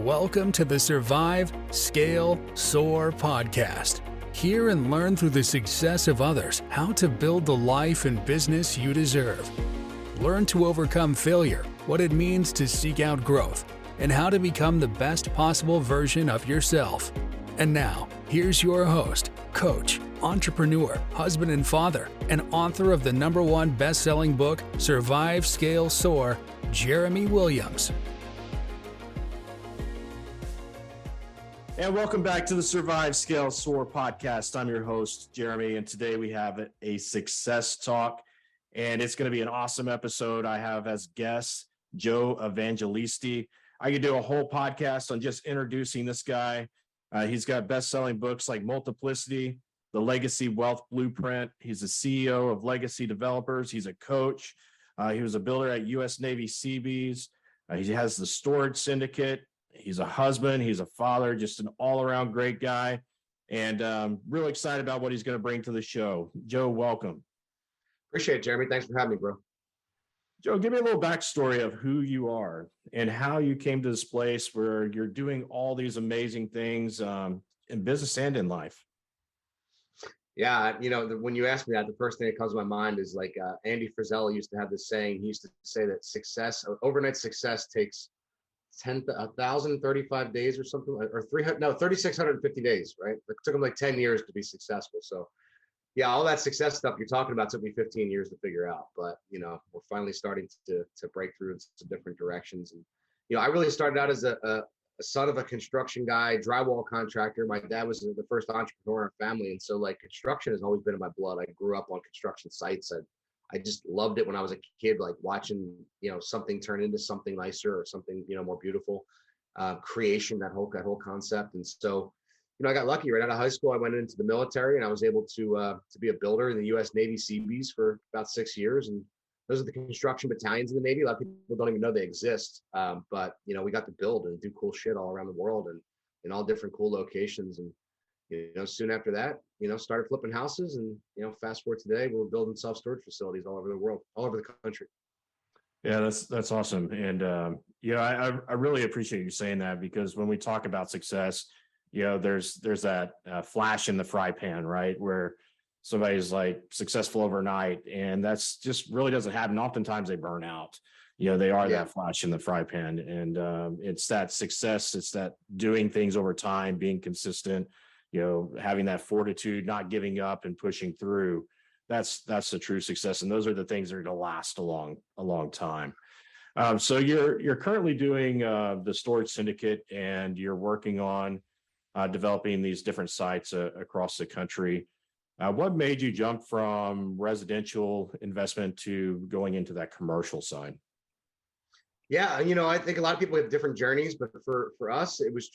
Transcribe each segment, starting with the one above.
Welcome to the Survive, Scale, Soar podcast. Hear and learn through the success of others how to build the life and business you deserve. Learn to overcome failure, what it means to seek out growth, and how to become the best possible version of yourself. And now, here's your host, coach, entrepreneur, husband and father, and author of the #1 best-selling book, Survive, Scale, Soar, Jeremy Williams. And welcome back to the Survive, Scale, Soar podcast. I'm your host, Jeremy, and today we have a success talk, and it's going to be an awesome episode. I have as guest Joe Evangelisti. I could do a whole podcast on just introducing this guy. He's got best-selling books like Multiplicity, The Legacy Wealth Blueprint. He's the CEO of Legacy Developers. He's a coach. He was a builder at U.S. Navy Seabees. He has the Storage Syndicate. He's a husband, he's a father, just an all-around great guy, and really excited about what he's going to bring to the show. Joe, welcome. Appreciate it, Jeremy. Thanks for having me, bro. Joe, give me a little backstory of who you are and how you came to this place where you're doing all these amazing things in business and in life. Yeah, when you ask me that, the first thing that comes to my mind is like Andy Frisella used to have this saying. He used to say that overnight success takes 1,035 days or something, or 3,650 days, right? It took him like 10 years to be successful. So yeah, all that success stuff you're talking about took me 15 years to figure out, but we're finally starting to break through into different directions. And I really started out as a son of a construction guy, drywall contractor. My dad was the first entrepreneur in our family, and so like construction has always been in my blood. I grew up on construction sites. I just loved it when I was a kid, like watching, something turn into something nicer or something, more beautiful, creation, that whole concept. And so, I got lucky right out of high school. I went into the military and I was able to be a builder in the U.S. Navy Seabees for about 6 years. And those are the construction battalions in the Navy. A lot of people don't even know they exist. But we got to build and do cool shit all around the world and in all different cool locations. And soon after that, started flipping houses, and fast forward today, we're building self-storage facilities all over the world, all over the country. Yeah, that's awesome. And I really appreciate you saying that, because when we talk about success, there's that flash in the fry pan, right? Where somebody's like successful overnight, and that's just really doesn't happen. Oftentimes they burn out. They are that flash in the fry pan, and it's that success. It's that doing things over time, being consistent, having that fortitude, not giving up and pushing through. That's the true success. And those are the things that are going to last a long time. So you're currently doing the Storage Syndicate, and you're working on developing these different sites across the country. What made you jump from residential investment to going into that commercial side? Yeah, I think a lot of people have different journeys, but for us, it was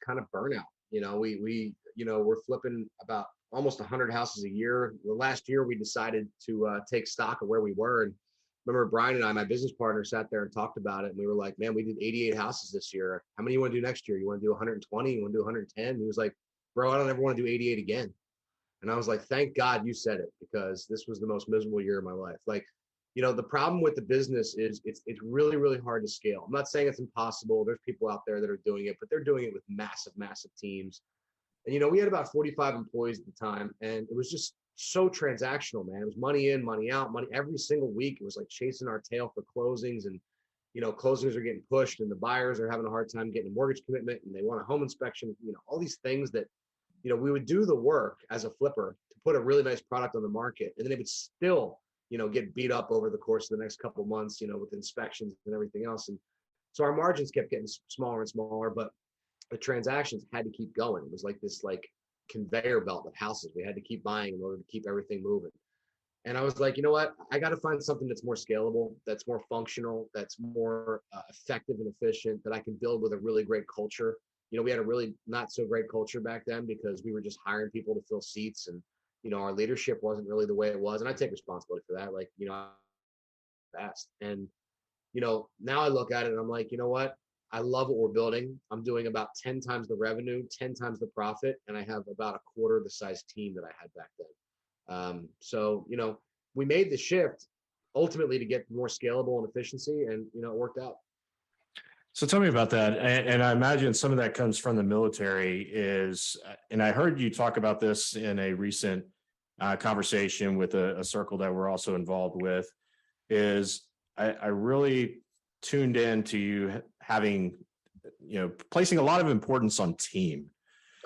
kind of burnout. We're flipping about almost 100 houses a year. The last year, we decided to take stock of where we were. And remember, Brian and I, my business partner, sat there and talked about it. And we were like, man, we did 88 houses this year. How many you want to do next year? You want to do 120? You want to do 110? And he was like, bro, I don't ever want to do 88 again. And I was like, thank God you said it, because this was the most miserable year of my life. Like, the problem with the business is it's really, really hard to scale. I'm not saying it's impossible. There's people out there that are doing it, but they're doing it with massive, massive teams. And, we had about 45 employees at the time, and it was just so transactional, man. It was money in, money out, money every single week. It was like chasing our tail for closings, and, closings are getting pushed, and the buyers are having a hard time getting a mortgage commitment, and they want a home inspection, all these things that, we would do the work as a flipper to put a really nice product on the market, and then it would still, get beat up over the course of the next couple of months, with inspections and everything else. And so our margins kept getting smaller and smaller, but the transactions had to keep going. It was like this conveyor belt of houses we had to keep buying in order to keep everything moving. And I was like, you know what? I got to find something that's more scalable, that's more functional, that's more effective and efficient, that I can build with a really great culture. We had a really not so great culture back then, because we were just hiring people to fill seats, and our leadership wasn't really the way it was. And I take responsibility for that. Like, fast. And, now I look at it and I'm like, you know what? I love what we're building. I'm doing about 10 times the revenue, 10 times the profit. And I have about a quarter of the size team that I had back then. So, we made the shift ultimately to get more scalable and efficiency, and, it worked out. So tell me about that. And I imagine some of that comes from the military and I heard you talk about this in a recent conversation with a circle that we're also involved with, is I really tuned in to you having, placing a lot of importance on team.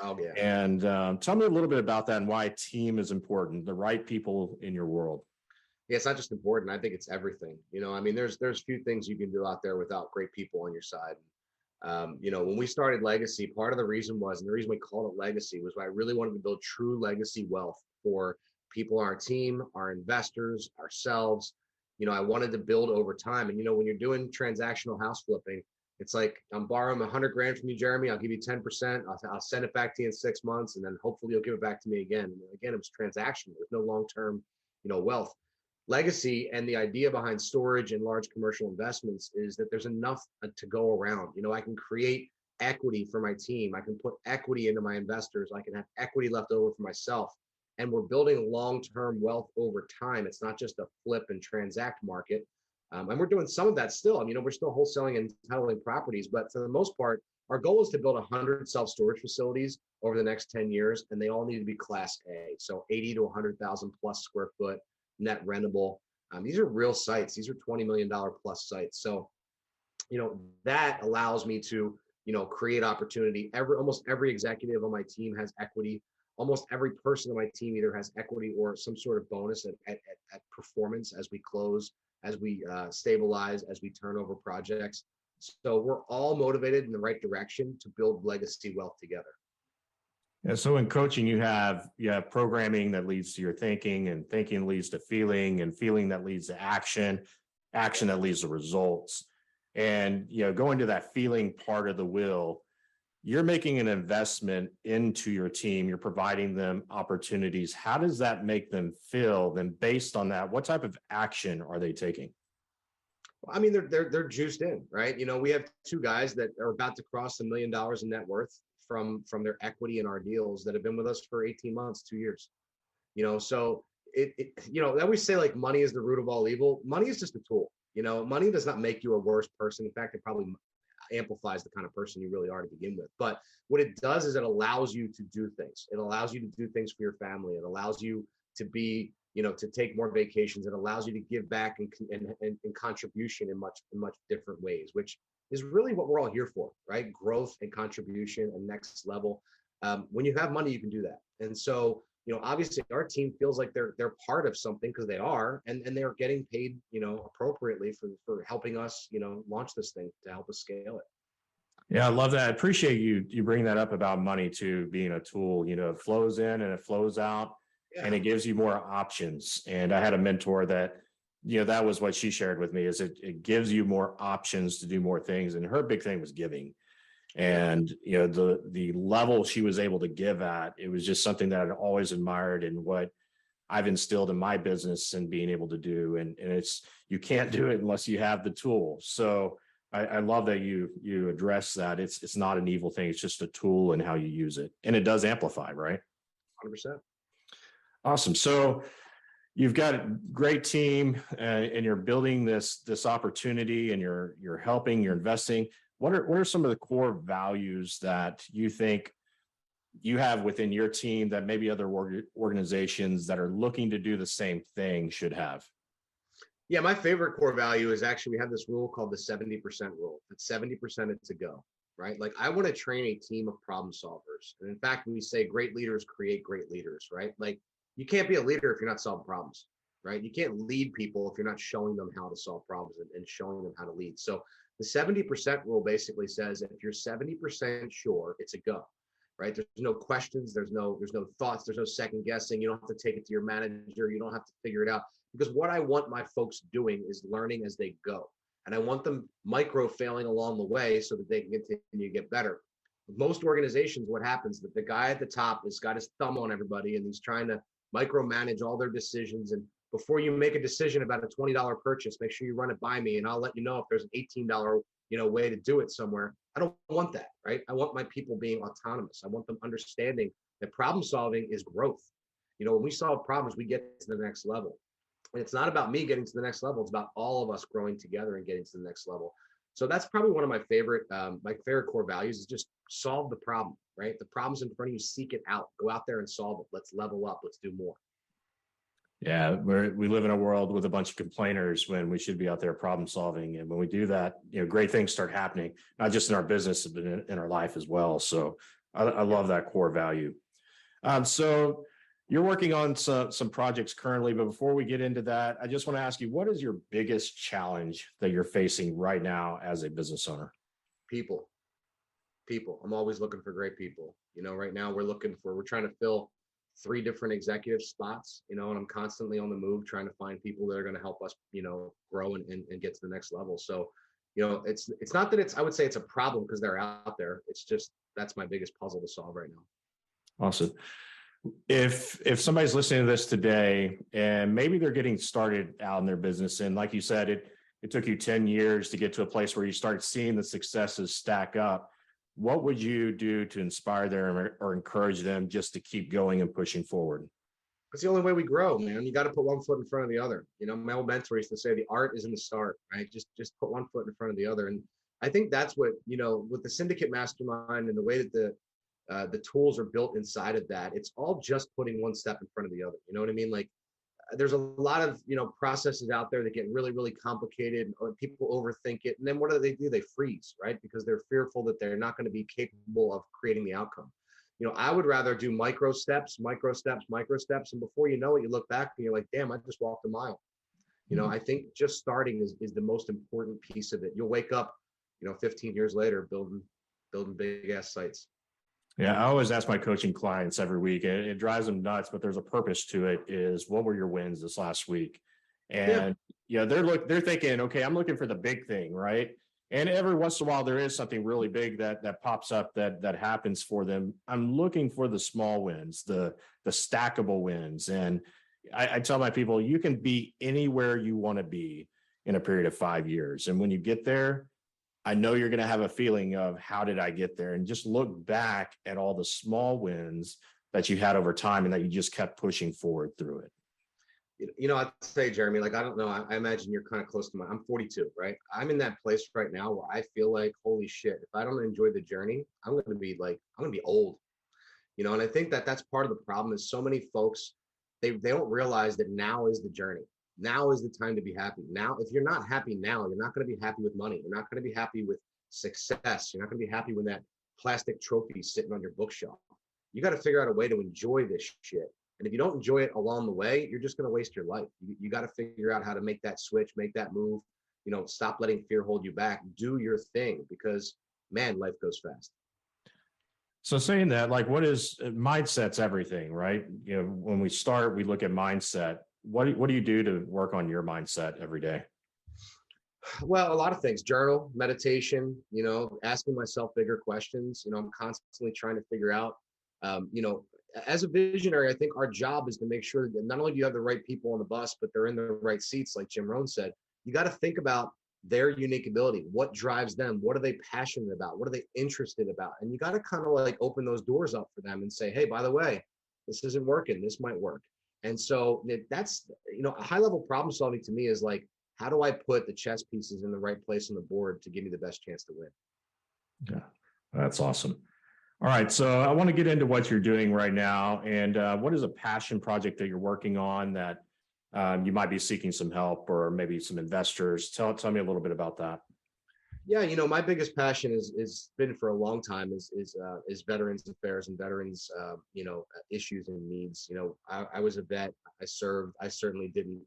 Oh yeah. And tell me a little bit about that and why team is important, the right people in your world. Yeah, it's not just important. I think it's everything. I mean, there's few things you can do out there without great people on your side. When we started Legacy, part of the reason was, and the reason we called it Legacy was I really wanted to build true legacy wealth for people on our team, our investors, ourselves. I wanted to build over time. And when you're doing transactional house flipping, it's like I'm borrowing $100,000 from you, Jeremy. I'll give you 10%. I'll send it back to you in 6 months, and then hopefully you'll give it back to me again. And again, it was transactional. There's no long-term, wealth. Legacy and the idea behind storage and large commercial investments is that there's enough to go around. I can create equity for my team. I can put equity into my investors. I can have equity left over for myself. And we're building long-term wealth over time. It's not just a flip and transact market. And we're doing some of that still. We're still wholesaling and entitling properties, but for the most part, our goal is to build 100 self-storage facilities over the next 10 years, and they all need to be Class A. So 80 to 100,000 plus square foot, net rentable. These are real sites. These are $20 million plus sites. So, that allows me to, create opportunity. Almost every executive on my team has equity. Almost every person on my team either has equity or some sort of bonus at performance as we close, as we stabilize, as we turn over projects. So we're all motivated in the right direction to build legacy wealth together. Yeah, so in coaching, you have programming that leads to your thinking, and thinking leads to feeling, and feeling that leads to action that leads to results. And going to that feeling part of the wheel, you're making an investment into your team. You're providing them opportunities. How does that make them feel? Then, based on that, what type of action are they taking? Well, I mean, they're juiced in, right? We have two guys that are about to cross $1 million in net worth from their equity in our deals that have been with us for 18 months, 2 years. So I always say, like, money is the root of all evil. Money is just a tool. Money does not make you a worse person. In fact, it probably amplifies the kind of person you really are to begin with. But what it does is it allows you to do things. It allows you to do things for your family. It allows you to be, to take more vacations. It allows you to give back and contribution in much different ways, which is really what we're all here for, right? Growth and contribution and next level. When you have money, you can do that. And so, obviously our team feels like they're part of something, because they are, and they are getting paid, appropriately for helping us, launch this thing to help us scale it. Yeah, I love that. I appreciate you bring that up about money too, being a tool. It flows in and it flows out, and it gives you more options. And I had a mentor that, that was what she shared with me, is it gives you more options to do more things. And her big thing was giving. And, the level she was able to give at, it was just something that I'd always admired and what I've instilled in my business and being able to do. And you can't do it unless you have the tool. So I love that you address that. It's not an evil thing. It's just a tool and how you use it. And it does amplify, right? 100%. Awesome. So you've got a great team, and you're building this opportunity, and you're helping, you're investing. What are some of the core values that you think you have within your team that maybe other organizations that are looking to do the same thing should have? Yeah, my favorite core value is actually, we have this rule called the 70% rule. At 70%, it's a go, right? Like, I want to train a team of problem solvers. And in fact, we say great leaders create great leaders, right? Like, you can't be a leader if you're not solving problems, right? You can't lead people if you're not showing them how to solve problems and showing them how to lead. So the 70% rule basically says if you're 70% sure, it's a go, right? There's no questions, there's no thoughts, there's no second guessing. You don't have to take it to your manager. You don't have to figure it out, because what I want my folks doing is learning as they go. And I want them micro failing along the way so that they can continue to get better. With most organizations, what happens is that the guy at the top has got his thumb on everybody, and he's trying to micromanage all their decisions. And before you make a decision about a $20 purchase, make sure you run it by me, and I'll let you know if there's an $18, way to do it somewhere. I don't want that, right? I want my people being autonomous. I want them understanding that problem solving is growth. When we solve problems, we get to the next level. And it's not about me getting to the next level. It's about all of us growing together and getting to the next level. So that's probably one of my favorite core values is just solve the problem, right? The problem's in front of you, seek it out, go out there and solve it. Let's level up. Let's do more. Yeah, we live in a world with a bunch of complainers when we should be out there problem solving. And when we do that, great things start happening, not just in our business, but in our life as well. So I love that core value. So you're working on some projects currently, but before we get into that, I just want to ask you, what is your biggest challenge that you're facing right now as a business owner? People. I'm always looking for great people. Right now we're trying to fill 3 different executive spots, and I'm constantly on the move trying to find people that are going to help us, grow and get to the next level. So, it's not that I would say it's a problem because they're out there. It's just, that's my biggest puzzle to solve right now. Awesome. If somebody's listening to this today and maybe they're getting started out in their business, and like you said, it took you 10 years to get to a place where you start seeing the successes stack up, what would you do to inspire them or encourage them just to keep going and pushing forward? It's the only way we grow, man. You got to put one foot in front of the other. My old mentor used to say, the art is in the start, right? Just put one foot in front of the other. And I think that's what, with the Syndicate Mastermind and the way that the tools are built inside of that, it's all just putting one step in front of the other. You know what I mean? Like, there's a lot of, processes out there that get really, really complicated, or people overthink it. And then what do? They freeze, right? Because they're fearful that they're not going to be capable of creating the outcome. I would rather do micro steps. And before you know it, you look back and you're like, damn, I just walked a mile. I think just starting is the most important piece of it. You'll wake up, 15 years later, building big ass sites. Yeah, I always ask my coaching clients every week, and it drives them nuts, but there's a purpose to it. Is, what were your wins this last week? And they're thinking, okay, I'm looking for the big thing, right? And every once in a while, there is something really big that pops up that happens for them. I'm looking for the small wins, the stackable wins. And I tell my people, you can be anywhere you want to be in a period of 5 years. And when you get there, I know you're going to have a feeling of, how did I get there? And just look back at all the small wins that you had over time and that you just kept pushing forward through it. I'd say, Jeremy, like, I don't know, I imagine you're kind of close to I'm 42, right? I'm in that place right now where I feel like, holy shit, if I don't enjoy the journey, I'm going to be old, and I think that's part of the problem is so many folks, they don't realize that now is the journey. Now is the time to be happy. Now, if you're not happy now, you're not going to be happy with money. You're not going to be happy with success. You're not going to be happy when that plastic trophy is sitting on your bookshelf. You got to figure out a way to enjoy this shit. And if you don't enjoy it along the way, you're just going to waste your life. You got to figure out how to make that switch, make that move, stop letting fear hold you back. Do your thing, because, man, life goes fast. So saying that, like, what is mindset's everything, right? When we start, we look at mindset. What do you do to work on your mindset every day? Well, a lot of things: journal, meditation, asking myself bigger questions. I'm constantly trying to figure out, as a visionary, I think our job is to make sure that not only do you have the right people on the bus, but they're in the right seats. Like Jim Rohn said, you got to think about their unique ability. What drives them? What are they passionate about? What are they interested about? And you got to kind of like open those doors up for them and say, hey, by the way, this isn't working. This might work. And so that's, a high level problem solving to me is like, how do I put the chess pieces in the right place on the board to give me the best chance to win? Yeah, that's awesome. All right. So I want to get into what you're doing right now. And what is a passion project that you're working on that you might be seeking some help or maybe some investors? Tell me a little bit about that. Yeah, my biggest passion is been for a long time is veterans affairs and veterans, issues and needs. I was a vet. I served. I certainly didn't.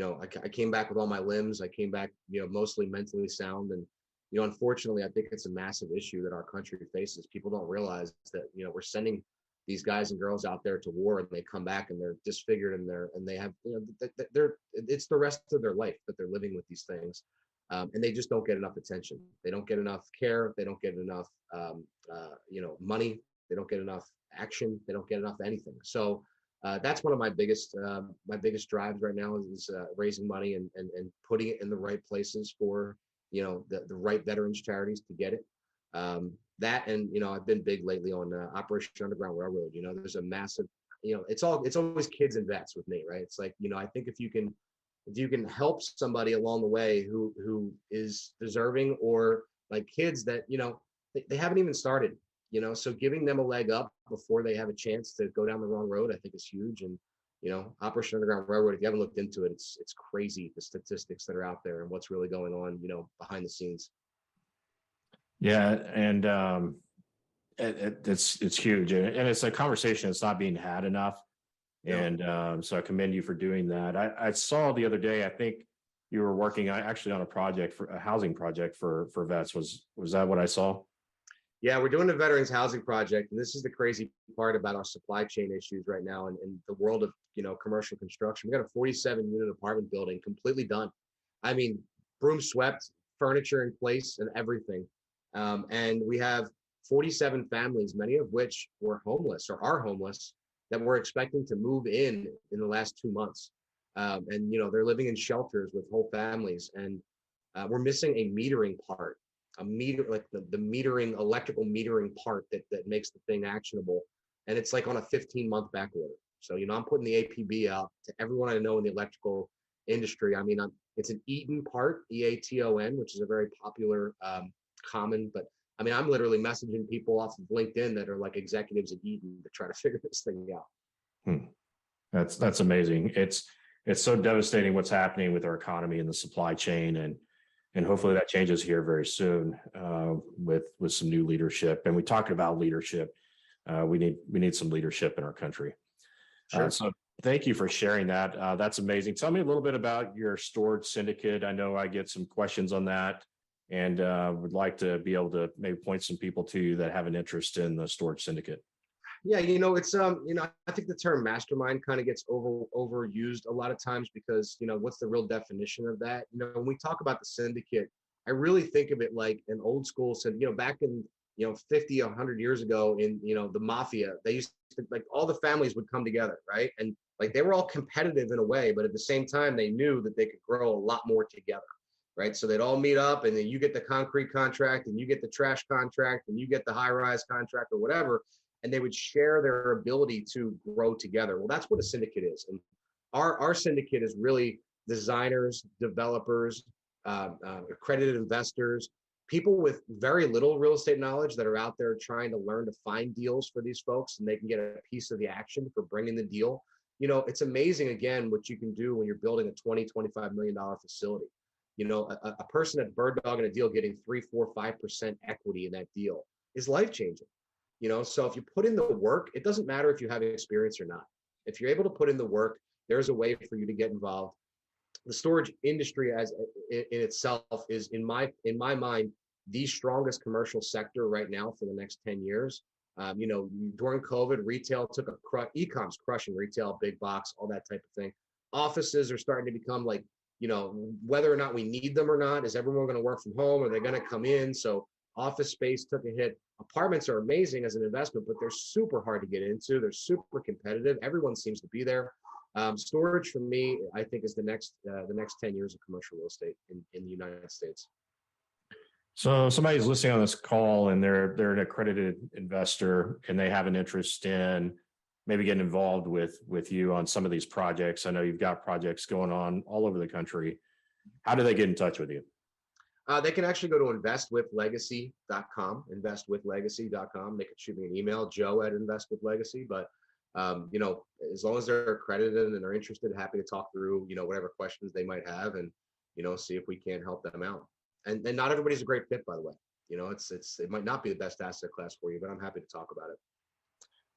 I came back with all my limbs. I came back, mostly mentally sound. And unfortunately, I think it's a massive issue that our country faces. People don't realize that we're sending these guys and girls out there to war, and they come back and they're disfigured and they have it's the rest of their life that they're living with these things. And they just don't get enough attention. They don't get enough care. They don't get enough, money. They don't get enough action. They don't get enough anything. So that's one of my biggest drives right now is raising money and putting it in the right places for, the right veterans charities to get it. That, and, I've been big lately on Operation Underground Railroad. There's a massive, it's always kids and vets with me, right? It's like, I think if you can if you can help somebody along the way who is deserving, or like kids that, they haven't even started, so giving them a leg up before they have a chance to go down the wrong road, I think is huge. And, Operation Underground Railroad, if you haven't looked into it, it's crazy, the statistics that are out there and what's really going on, behind the scenes. Yeah. And it's huge. And it's a conversation that's not being had enough. And so I commend you for doing that. I saw the other day, I think you were working actually on a housing project for vets. Was that what I saw? Yeah, we're doing a veterans housing project. And this is the crazy part about our supply chain issues right now and the world of, commercial construction. We got a 47-unit apartment building completely done. I mean, broom swept, furniture in place and everything. And we have 47 families, many of which were homeless or are homeless, that we're expecting to move in the last 2 months. And, they're living in shelters with whole families. And we're missing a metering part, like the metering, electrical metering part that makes the thing actionable. And it's like on a 15-month back order. So, I'm putting the APB out to everyone I know in the electrical industry. I mean, it's an Eaton part, EATON, which is a very popular, common, but I mean, I'm literally messaging people off of LinkedIn that are like executives at Eaton to try to figure this thing out. That's amazing. It's so devastating what's happening with our economy and the supply chain, and hopefully that changes here very soon with some new leadership. And we talked about leadership. We need some leadership in our country. Sure. So thank you for sharing that. That's amazing. Tell me a little bit about your storage syndicate. I know I get some questions on that, and would like to be able to maybe point some people to you that have an interest in the storage syndicate. Yeah, it's I think the term mastermind kind of gets overused a lot of times because, what's the real definition of that? When we talk about the syndicate, I really think of it like an old school syndicate. Back in 50, 100 years ago in the mafia, they used to, like, all the families would come together, right? And like they were all competitive in a way, but at the same time they knew that they could grow a lot more together. Right. So they'd all meet up, and then you get the concrete contract and you get the trash contract and you get the high rise contract or whatever. And they would share their ability to grow together. Well, that's what a syndicate is. And our syndicate is really designers, developers, accredited investors, people with very little real estate knowledge that are out there trying to learn to find deals for these folks, and they can get a piece of the action for bringing the deal. It's amazing, again, what you can do when you're building a $20-25 million facility. A person at Bird Dog in a deal getting 3, 4, 5% equity in that deal is life-changing. So if you put in the work, it doesn't matter if you have experience or not. If you're able to put in the work, there's a way for you to get involved. The storage industry in itself is, in my mind, the strongest commercial sector right now for the next 10 years. During COVID, retail took e-com's crushing retail, big box, all that type of thing. Offices are starting to become like, whether or not we need them or not, is everyone going to work from home? Are they going to come in? So office space took a hit. Apartments are amazing as an investment, but they're super hard to get into. They're super competitive. Everyone seems to be there. Storage for me, I think, is the next 10 years of commercial real estate in the United States. So somebody's listening on this call and they're an accredited investor and they have an interest in maybe getting involved with you on some of these projects. I know you've got projects going on all over the country. How do they get in touch with you? They can actually go to investwithlegacy.com, investwithlegacy.com. They can shoot me an email, joe@investwithlegacy. But, as long as they're accredited and they're interested, happy to talk through, whatever questions they might have and, see if we can help them out. And not everybody's a great fit, by the way. It might not be the best asset class for you, but I'm happy to talk about it.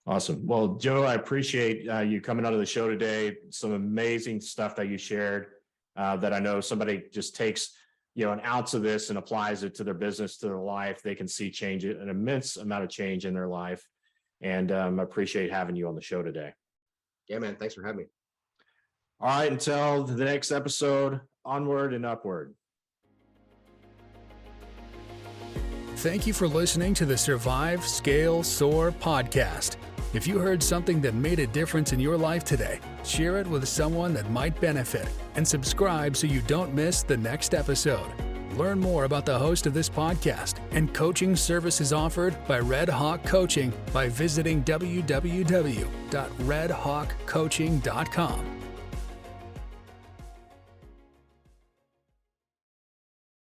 Awesome. Well, Joe, I appreciate you coming onto the show today. Some amazing stuff that you shared that I know somebody just takes, an ounce of this and applies it to their business, to their life. They can see change, an immense amount of change in their life. And I appreciate having you on the show today. Yeah, man. Thanks for having me. All right. Until the next episode, onward and upward. Thank you for listening to the Survive, Scale, Soar podcast. If you heard something that made a difference in your life today, share it with someone that might benefit and subscribe so you don't miss the next episode. Learn more about the host of this podcast and coaching services offered by Red Hawk Coaching by visiting www.redhawkcoaching.com.